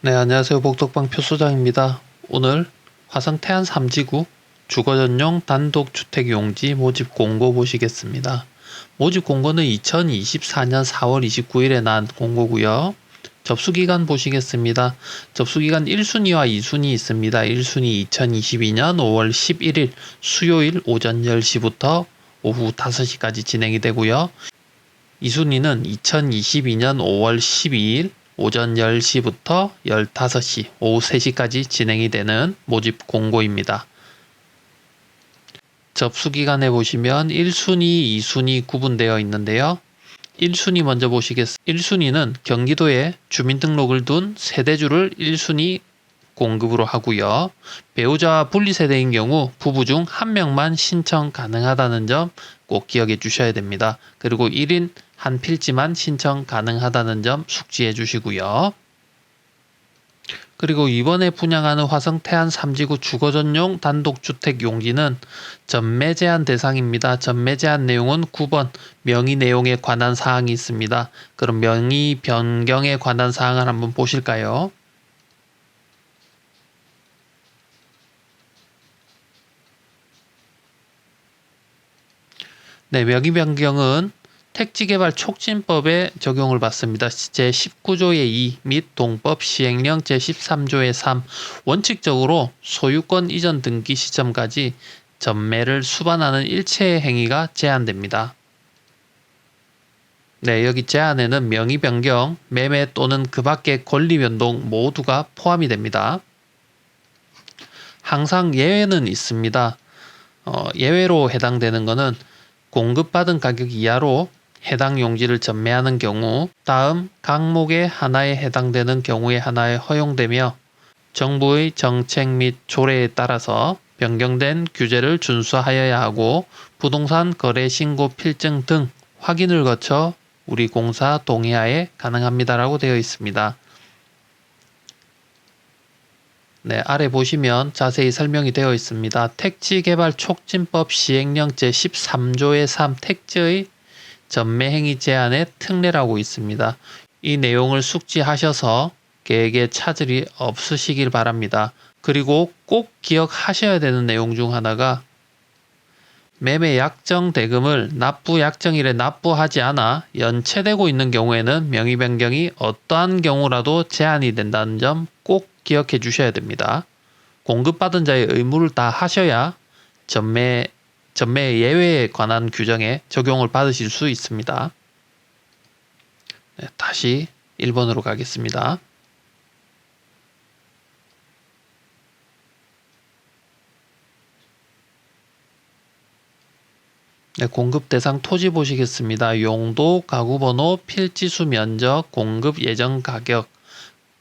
네, 안녕하세요. 복덕방 표소장입니다. 오늘 화성 태안 3지구 주거전용 단독주택용지 모집 공고 보시겠습니다. 모집 공고는 2024년 4월 29일에 난 공고고요. 접수기간 보시겠습니다. 접수기간 1순위와 2순위 있습니다. 1순위 2022년 5월 11일 수요일 오전 10시부터 오후 5시까지 진행이 되고요. 2순위는 2022년 5월 12일 오전 10시부터 15시, 오후 3시까지 진행이 되는 모집 공고입니다. 접수기간에 보시면 1순위, 2순위 구분되어 있는데요. 1순위 먼저 보시겠습니다. 1순위는 경기도에 주민등록을 둔 세대주를 1순위 공급으로 하고요. 배우자와 분리세대인 경우 부부 중 한 명만 신청 가능하다는 점 꼭 기억해 주셔야 됩니다. 그리고 1인 한 필지만 신청 가능하다는 점 숙지해 주시고요. 그리고 이번에 분양하는 화성 태안 3지구 주거전용 단독주택 용지는 전매 제한 대상입니다. 전매 제한 내용은 9번 명의 내용에 관한 사항이 있습니다. 그럼 명의 변경에 관한 사항을 한번 보실까요? 네, 명의 변경은 택지개발 촉진법에 적용을 받습니다. 제19조의 2 및 동법 시행령 제13조의 3 원칙적으로 소유권 이전 등기 시점까지 전매를 수반하는 일체의 행위가 제한됩니다. 네, 여기 제한에는 명의 변경, 매매 또는 그 밖의 권리 변동 모두가 포함이 됩니다. 항상 예외는 있습니다. 예외로 해당되는 것은 공급받은 가격 이하로 해당 용지를 전매하는 경우 다음 항목의 하나에 해당되는 경우에 하나에 허용되며 정부의 정책 및 조례에 따라서 변경된 규제를 준수하여야 하고 부동산 거래 신고 필증 등 확인을 거쳐 우리 공사 동의하에 가능합니다라고 되어 있습니다. 네, 아래 보시면 자세히 설명이 되어 있습니다. 택지개발 촉진법 시행령 제13조의 3 택지의 전매행위 제한의 특례라고 있습니다. 이 내용을 숙지하셔서 계획에 차질이 없으시길 바랍니다. 그리고 꼭 기억하셔야 되는 내용 중 하나가 매매 약정 대금을 납부 약정일에 납부하지 않아 연체되고 있는 경우에는 명의 변경이 어떠한 경우라도 제한이 된다는 점 꼭 기억해 주셔야 됩니다. 공급받은 자의 의무를 다 하셔야 전매 예외에 관한 규정에 적용을 받으실 수 있습니다. 네, 다시 1번으로 가겠습니다. 네, 공급 대상 토지 보시겠습니다. 용도, 가구번호, 필지수 면적, 공급 예정 가격,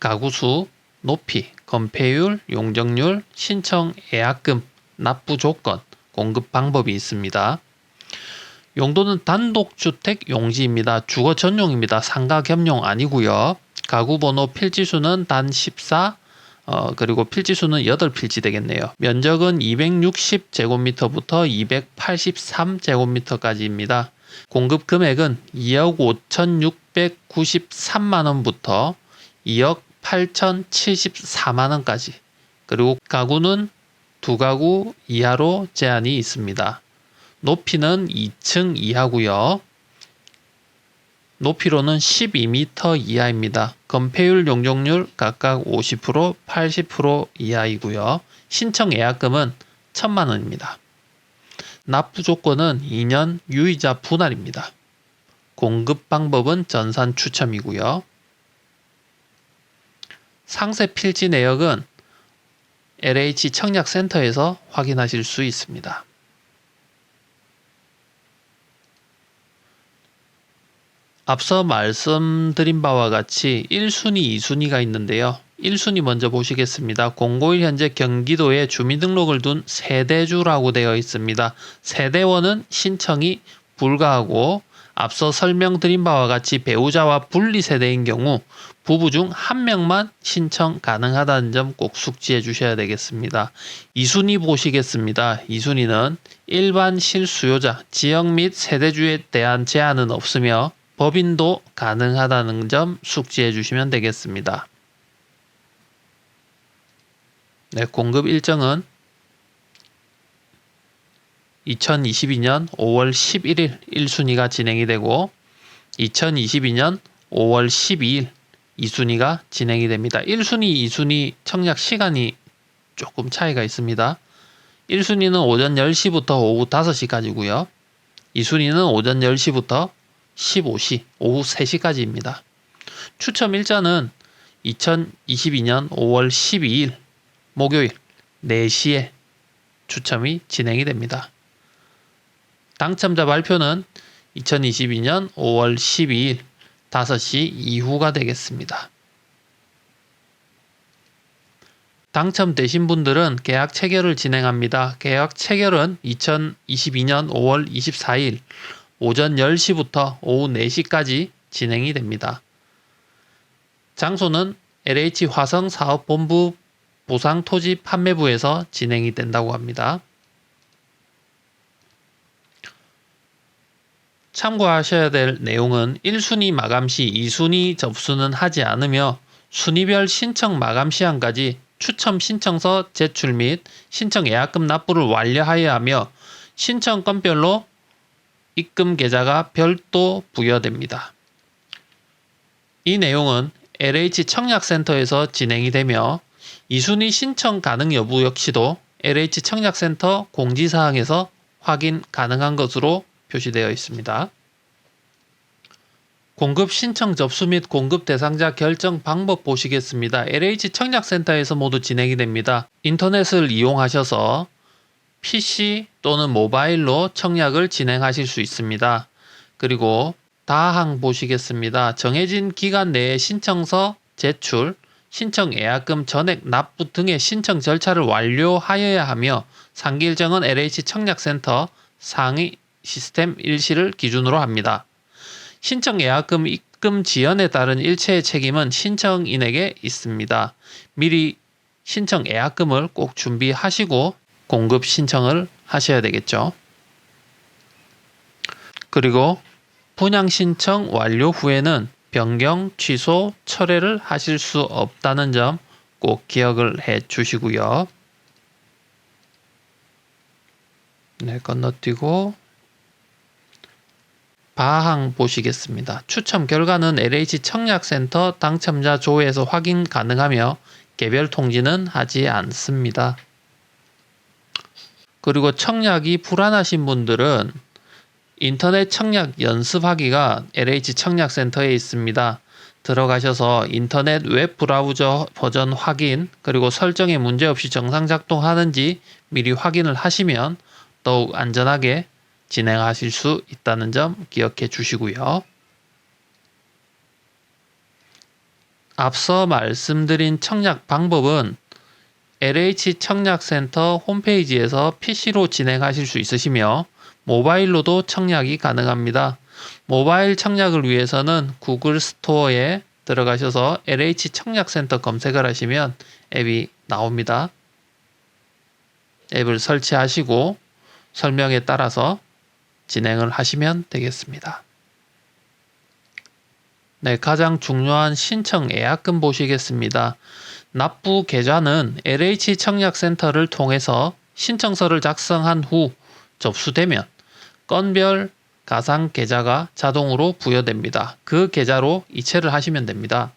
가구수, 높이, 건폐율, 용적률, 신청 예약금, 납부 조건, 공급 방법이 있습니다. 용도는 단독주택 용지입니다. 주거 전용입니다. 상가 겸용 아니고요. 가구번호 필지수는 단 14, 그리고 필지수는 8필지 되겠네요. 면적은 260제곱미터부터 283제곱미터까지입니다. 공급 금액은 2억 5,693만원부터 2억 8,074만원까지, 그리고 가구는 2가구 이하로 제한이 있습니다. 높이는 2층 이하고요. 높이로는 12m 이하입니다. 건폐율, 용적률 각각 50%, 80% 이하이고요. 신청 예약금은 1,000만원입니다. 납부 조건은 2년 유의자 분할입니다. 공급 방법은 전산 추첨이고요. 상세 필지 내역은 LH 청약센터에서 확인하실 수 있습니다. 앞서 말씀드린 바와 같이 1순위, 2순위가 있는데요. 1순위 먼저 보시겠습니다. 공고일 현재 경기도에 주민등록을 둔 세대주라고 되어 있습니다. 세대원은 신청이 불가하고 앞서 설명드린 바와 같이 배우자와 분리세대인 경우 부부 중 한 명만 신청 가능하다는 점 꼭 숙지해 주셔야 되겠습니다. 2순위 보시겠습니다. 2순위는 일반 실수요자, 지역 및 세대주에 대한 제한은 없으며 법인도 가능하다는 점 숙지해 주시면 되겠습니다. 네, 공급 일정은 2022년 5월 11일 1순위가 진행이 되고 2022년 5월 12일 2순위가 진행이 됩니다. 1순위, 2순위 청약 시간이 조금 차이가 있습니다. 1순위는 오전 10시부터 오후 5시까지고요. 2순위는 오전 10시부터 15시, 오후 3시까지입니다. 추첨 일자는 2022년 5월 12일 목요일 4시에 추첨이 진행이 됩니다. 당첨자 발표는 2022년 5월 12일 5시 이후가 되겠습니다. 당첨되신 분들은 계약 체결을 진행합니다. 계약 체결은 2022년 5월 24일 오전 10시부터 오후 4시까지 진행이 됩니다. 장소는 LH 화성사업본부 보상토지 판매부에서 진행이 된다고 합니다. 참고하셔야 될 내용은 1순위 마감 시 2순위 접수는 하지 않으며 순위별 신청 마감 시한까지 추첨 신청서 제출 및 신청 예약금 납부를 완료하여야 하며 신청 건별로 입금 계좌가 별도 부여됩니다. 이 내용은 LH 청약센터에서 진행이 되며 2순위 신청 가능 여부 역시도 LH 청약센터 공지사항에서 확인 가능한 것으로 표시되어 있습니다. 공급 신청 접수 및 공급 대상자 결정 방법 보시겠습니다. LH 청약센터에서 모두 진행이 됩니다. 인터넷을 이용하셔서 PC 또는 모바일로 청약을 진행하실 수 있습니다. 그리고 다항 보시겠습니다. 정해진 기간 내에 신청서 제출, 신청 예약금 전액 납부 등의 신청 절차를 완료하여야 하며 상기 일정은 LH 청약센터 상위 시스템 일시를 기준으로 합니다. 신청 예약금 입금 지연에 따른 일체의 책임은 신청인에게 있습니다. 미리 신청 예약금을 꼭 준비하시고 공급 신청을 하셔야 되겠죠. 그리고 분양 신청 완료 후에는 변경, 취소, 철회를 하실 수 없다는 점 꼭 기억을 해 주시고요. 네, 건너뛰고 바항 보시겠습니다. 추첨 결과는 LH 청약센터 당첨자 조회에서 확인 가능하며 개별 통지는 하지 않습니다. 그리고 청약이 불안하신 분들은 인터넷 청약 연습하기가 LH 청약센터에 있습니다. 들어가셔서 인터넷 웹 브라우저 버전 확인 그리고 설정에 문제없이 정상 작동하는지 미리 확인을 하시면 더욱 안전하게 진행하실 수 있다는 점 기억해 주시고요. 앞서 말씀드린 청약 방법은 LH 청약센터 홈페이지에서 PC로 진행하실 수 있으시며 모바일로도 청약이 가능합니다. 모바일 청약을 위해서는 구글 스토어에 들어가셔서 LH 청약센터 검색을 하시면 앱이 나옵니다. 앱을 설치하시고 설명에 따라서 진행을 하시면 되겠습니다. 네, 가장 중요한 신청 예약금 보시겠습니다. 납부 계좌는 LH 청약센터를 통해서 신청서를 작성한 후 접수되면 건별 가상 계좌가 자동으로 부여됩니다. 그 계좌로 이체를 하시면 됩니다.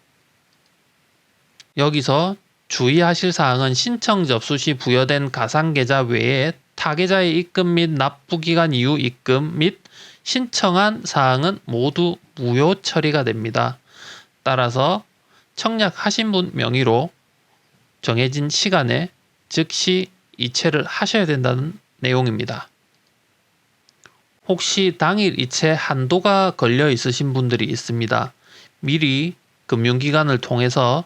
여기서 주의하실 사항은 신청 접수 시 부여된 가상 계좌 외에 타 계좌의 입금 및 납부 기간 이후 입금 및 신청한 사항은 모두 무효 처리가 됩니다. 따라서 청약하신 분 명의로 정해진 시간에 즉시 이체를 하셔야 된다는 내용입니다. 혹시 당일 이체 한도가 걸려 있으신 분들이 있습니다. 미리 금융기관을 통해서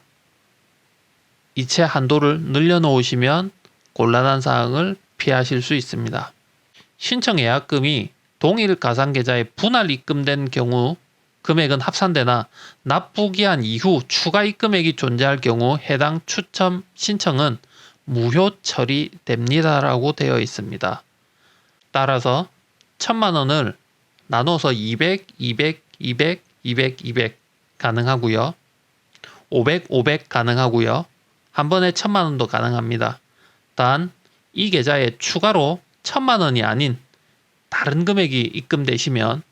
이체 한도를 늘려놓으시면 곤란한 사항을 피하실 수 있습니다. 신청 예약금이 동일 가상계좌에 분할 입금된 경우 금액은 합산되나 납부기한 이후 추가 입금액이 존재할 경우 해당 추첨 신청은 무효 처리됩니다라고 되어 있습니다. 따라서 1,000만 원을 나눠서 200, 200, 200, 200, 200 가능하고요. 500, 500 가능하고요. 한 번에 1,000만 원도 가능합니다. 단 이 계좌에 추가로 1,000만 원이 아닌 다른 금액이 입금되시면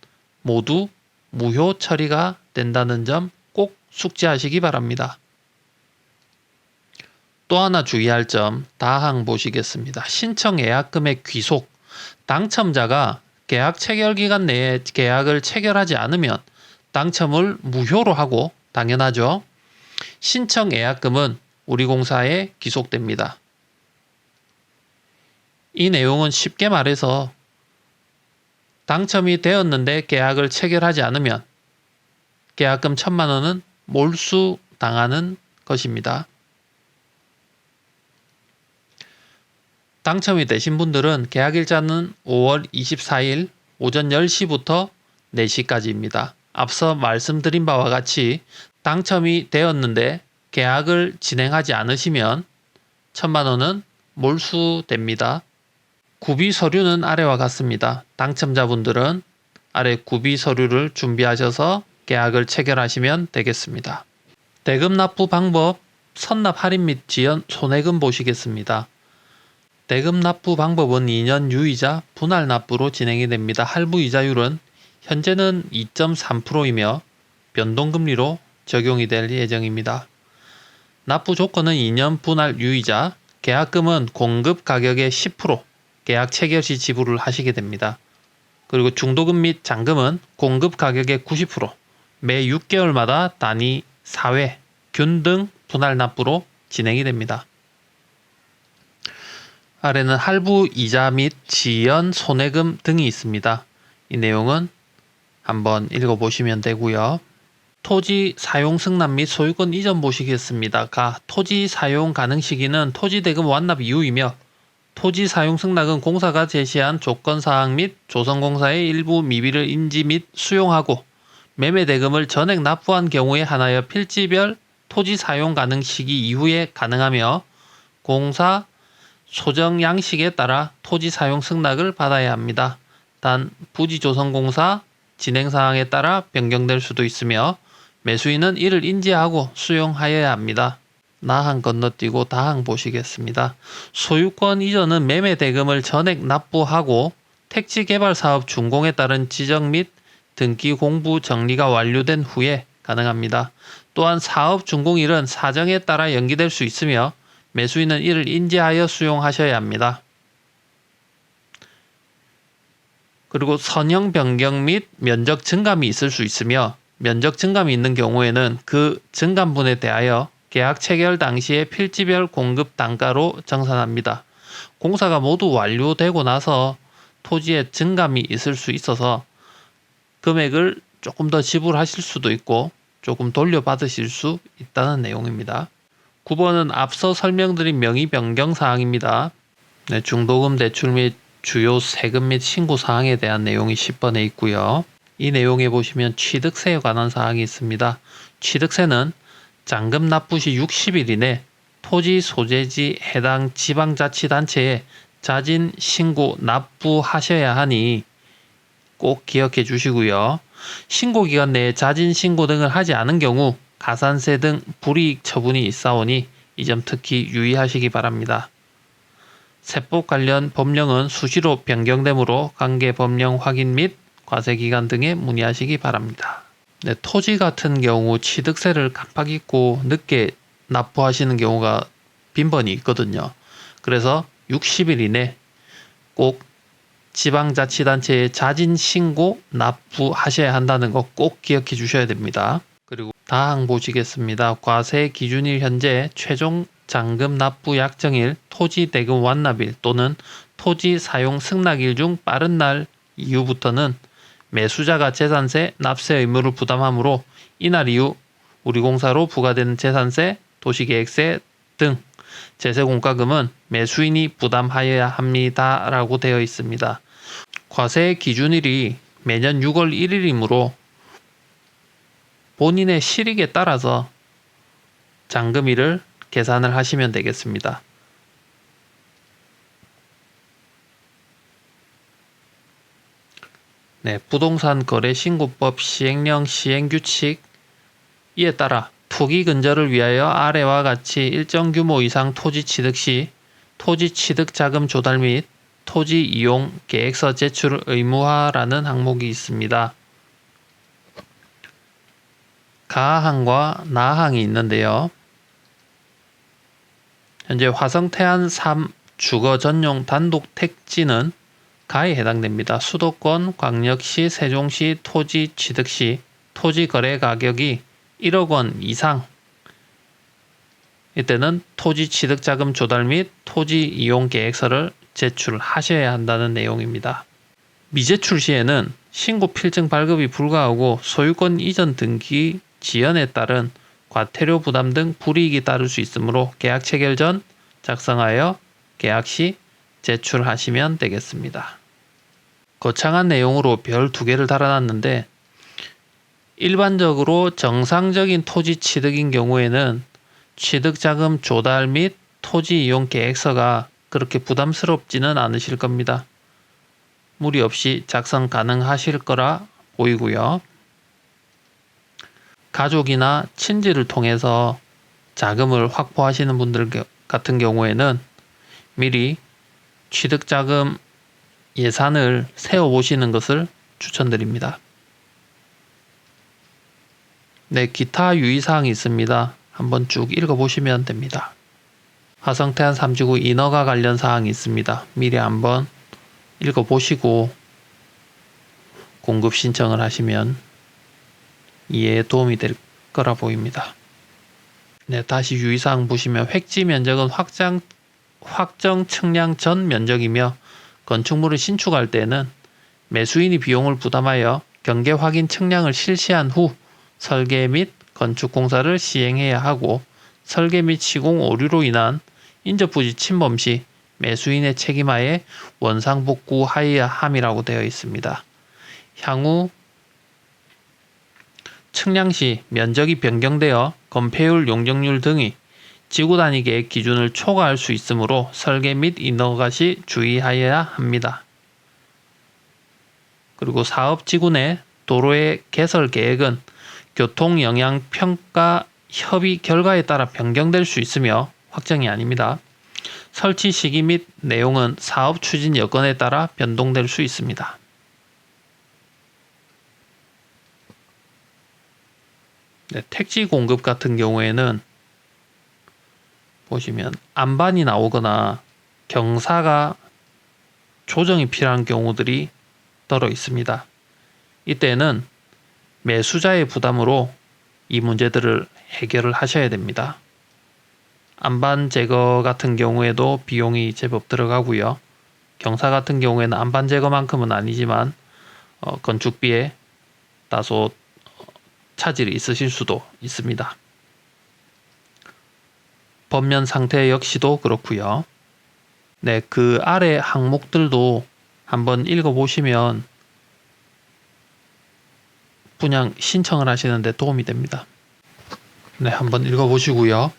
모두 무효 처리가 된다는 점 꼭 숙지하시기 바랍니다. 또 하나 주의할 점 다항 보시겠습니다. 신청 예약 금액 귀속. 당첨자가 계약 체결 기간 내에 계약을 체결하지 않으면 당첨을 무효로 하고 당연하죠. 신청 예약금은 우리공사에 귀속됩니다. 이 내용은 쉽게 말해서 당첨이 되었는데 계약을 체결하지 않으면 계약금 1,000만 원은 몰수당하는 것입니다. 당첨이 되신 분들은 계약일자는 5월 24일 오전 10시부터 4시까지입니다. 앞서 말씀드린 바와 같이 당첨이 되었는데 계약을 진행하지 않으시면 1,000만 원은 몰수됩니다. 구비 서류는 아래와 같습니다. 당첨자분들은 아래 구비 서류를 준비하셔서 계약을 체결하시면 되겠습니다. 대금 납부 방법, 선납 할인 및 지연 손해금 보시겠습니다. 대금 납부 방법은 2년 유이자 분할 납부로 진행이 됩니다. 할부 이자율은 현재는 2.3%이며 변동금리로 적용이 될 예정입니다. 납부 조건은 2년 분할 유이자, 계약금은 공급 가격의 10%, 계약 체결 시 지불을 하시게 됩니다. 그리고 중도금 및 잔금은 공급 가격의 90%, 매 6개월마다 단위 4회, 균등 분할 납부로 진행이 됩니다. 아래는 할부 이자 및 지연 손해금 등이 있습니다. 이 내용은 한번 읽어보시면 되고요. 토지 사용 승낙 및 소유권 이전 보시겠습니다. 토지 사용 가능 시기는 토지 대금 완납 이후이며 토지 사용 승낙은 공사가 제시한 조건사항 및 조선공사의 일부 미비를 인지 및 수용하고 매매 대금을 전액 납부한 경우에 한하여 필지별 토지 사용 가능 시기 이후에 가능하며 공사 소정 양식에 따라 토지 사용 승낙을 받아야 합니다. 단 부지조선공사 진행사항에 따라 변경될 수도 있으며 매수인은 이를 인지하고 수용하여야 합니다. 나항 건너뛰고 다항 보시겠습니다. 소유권 이전은 매매 대금을 전액 납부하고 택지 개발 사업 준공에 따른 지정 및 등기 공부 정리가 완료된 후에 가능합니다. 또한 사업 준공일은 사정에 따라 연기될 수 있으며 매수인은 이를 인지하여 수용하셔야 합니다. 그리고 선형 변경 및 면적 증감이 있을 수 있으며 면적 증감이 있는 경우에는 그 증감분에 대하여 계약 체결 당시에 필지별 공급 단가로 정산합니다. 공사가 모두 완료되고 나서 토지에 증감이 있을 수 있어서 금액을 조금 더 지불하실 수도 있고 조금 돌려받으실 수 있다는 내용입니다. 9번은 앞서 설명드린 명의 변경 사항입니다. 중도금 대출 및 주요 세금 및 신고 사항에 대한 내용이 10번에 있고요. 이 내용에 보시면 취득세에 관한 사항이 있습니다. 취득세는 잔금 납부 시 60일 이내 토지 소재지 해당 지방자치단체에 자진 신고 납부하셔야 하니 꼭 기억해 주시고요. 신고기간 내에 자진 신고 등을 하지 않은 경우 가산세 등 불이익 처분이 있사오니 이 점 특히 유의하시기 바랍니다. 세법 관련 법령은 수시로 변경되므로 관계 법령 확인 및 과세기간 등에 문의하시기 바랍니다. 토지 같은 경우 취득세를 깜빡 잊고 늦게 납부하시는 경우가 빈번히 있거든요. 그래서 60일 이내 꼭 지방자치단체에 자진 신고 납부하셔야 한다는 거 꼭 기억해 주셔야 됩니다. 그리고 다항 보시겠습니다. 과세 기준일 현재 최종 잔금 납부 약정일, 토지 대금 완납일 또는 토지 사용 승낙일 중 빠른 날 이후부터는 매수자가 재산세, 납세 의무를 부담하므로 이날 이후 우리공사로 부과되는 재산세, 도시계획세 등 제세공과금은 매수인이 부담하여야 합니다. 라고 되어 있습니다. 과세 기준일이 매년 6월 1일이므로 본인의 실익에 따라서 잔금일을 계산을 하시면 되겠습니다. 부동산 거래 신고법 시행령 시행규칙 이에 따라 투기 근절을 위하여 아래와 같이 일정 규모 이상 토지 취득 시 토지 취득 자금 조달 및 토지 이용 계획서 제출 의무화라는 항목이 있습니다. 가항과 나항이 있는데요. 현재 화성태안 3 주거 전용 단독 택지는 가에 해당됩니다. 수도권, 광역시, 세종시 토지 취득 시 토지 거래 가격이 1억 원 이상, 이때는 토지 취득 자금 조달 및 토지 이용 계획서를 제출하셔야 한다는 내용입니다. 미제출 시에는 신고 필증 발급이 불가하고 소유권 이전 등기 지연에 따른 과태료 부담 등 불이익이 따를 수 있으므로 계약 체결 전 작성하여 계약 시 제출하시면 되겠습니다. 거창한 내용으로 별 2개를 달아놨는데, 일반적으로 정상적인 토지 취득인 경우에는 취득자금 조달 및 토지 이용 계획서가 그렇게 부담스럽지는 않으실 겁니다. 무리 없이 작성 가능하실 거라 보이고요. 가족이나 친지를 통해서 자금을 확보하시는 분들 같은 경우에는 미리 취득자금 예산을 세워보시는 것을 추천드립니다. 네, 기타 유의사항이 있습니다. 한번 쭉 읽어보시면 됩니다. 화성태안 3지구 인허가 관련 사항이 있습니다. 미리 한번 읽어보시고 공급 신청을 하시면 이해에 도움이 될 거라 보입니다. 네, 다시 유의사항 보시면 획지 면적은 확정 측량 전 면적이며 건축물을 신축할 때는 매수인이 비용을 부담하여 경계 확인 측량을 실시한 후 설계 및 건축 공사를 시행해야 하고, 설계 및 시공 오류로 인한 인접부지 침범 시 매수인의 책임하에 원상 복구하여야 함이라고 되어 있습니다. 향후 측량 시 면적이 변경되어 건폐율, 용적률 등이 지구 단위 계획 기준을 초과할 수 있으므로 설계 및 인허가 시 주의하여야 합니다. 그리고 사업지구 내 도로의 개설 계획은 교통영향평가 협의 결과에 따라 변경될 수 있으며 확정이 아닙니다. 설치 시기 및 내용은 사업 추진 여건에 따라 변동될 수 있습니다. 네, 택지 공급 같은 경우에는 보시면 안반이 나오거나 경사가 조정이 필요한 경우들이 떨어 있습니다. 이때는 매수자의 부담으로 이 문제들을 해결을 하셔야 됩니다. 안반 제거 같은 경우에도 비용이 제법 들어가고요. 경사 같은 경우에는 안반 제거만큼은 아니지만 건축비에 다소 차질이 있으실 수도 있습니다. 법면 상태 역시도 그렇고요. 네, 그 아래 항목들도 한번 읽어보시면 분양 신청을 하시는데 도움이 됩니다. 네, 한번 읽어보시고요.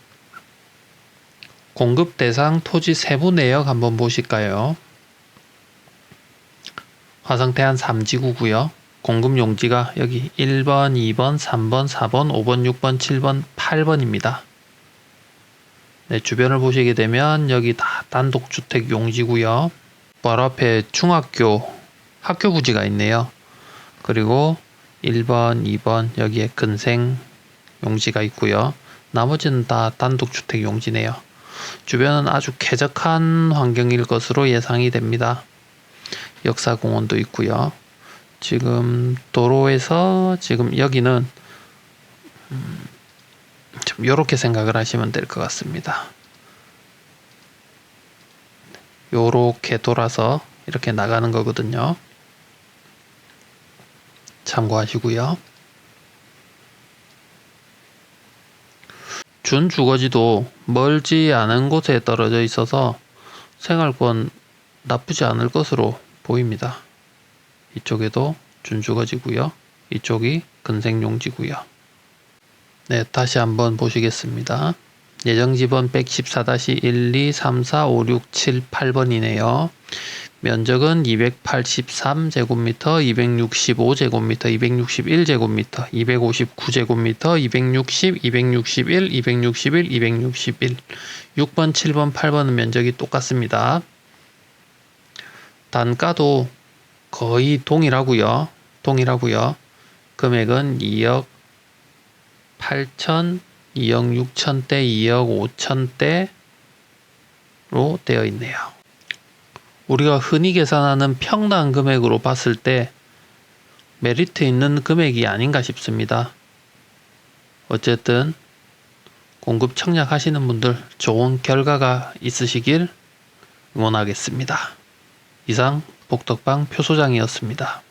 공급 대상 토지 세부 내역 한번 보실까요? 화성태안 3지구고요. 공급 용지가 여기 1번, 2번, 3번, 4번, 5번, 6번, 7번, 8번입니다. 네, 주변을 보시게 되면 여기 다 단독주택 용지고요. 바로 앞에 중학교 학교 부지가 있네요. 그리고 1번, 2번 여기에 근생 용지가 있고요. 나머지는 다 단독주택 용지네요. 주변은 아주 쾌적한 환경일 것으로 예상이 됩니다. 역사공원도 있고요. 지금 도로에서 지금 여기는 좀 이렇게 생각을 하시면 될 것 같습니다. 요렇게 돌아서 이렇게 나가는 거거든요. 참고하시고요. 준주거지도 멀지 않은 곳에 떨어져 있어서 생활권 나쁘지 않을 것으로 보입니다. 이쪽에도 준주거지고요. 이쪽이 근생용지고요. 네, 다시 한번 보시겠습니다. 예정지번 114-1, 2, 3, 4, 5, 6, 7, 8번이네요. 면적은 283제곱미터, 265제곱미터, 261제곱미터, 259제곱미터, 260, 261, 261, 261. 6번, 7번, 8번은 면적이 똑같습니다. 단가도 거의 동일하고요. 금액은 2억 8천, 2억 6천대, 2억 5천대로 되어 있네요. 우리가 흔히 계산하는 평당 금액으로 봤을 때 메리트 있는 금액이 아닌가 싶습니다. 어쨌든 공급 청약하시는 분들 좋은 결과가 있으시길 응원하겠습니다. 이상 복덕방 표소장이었습니다.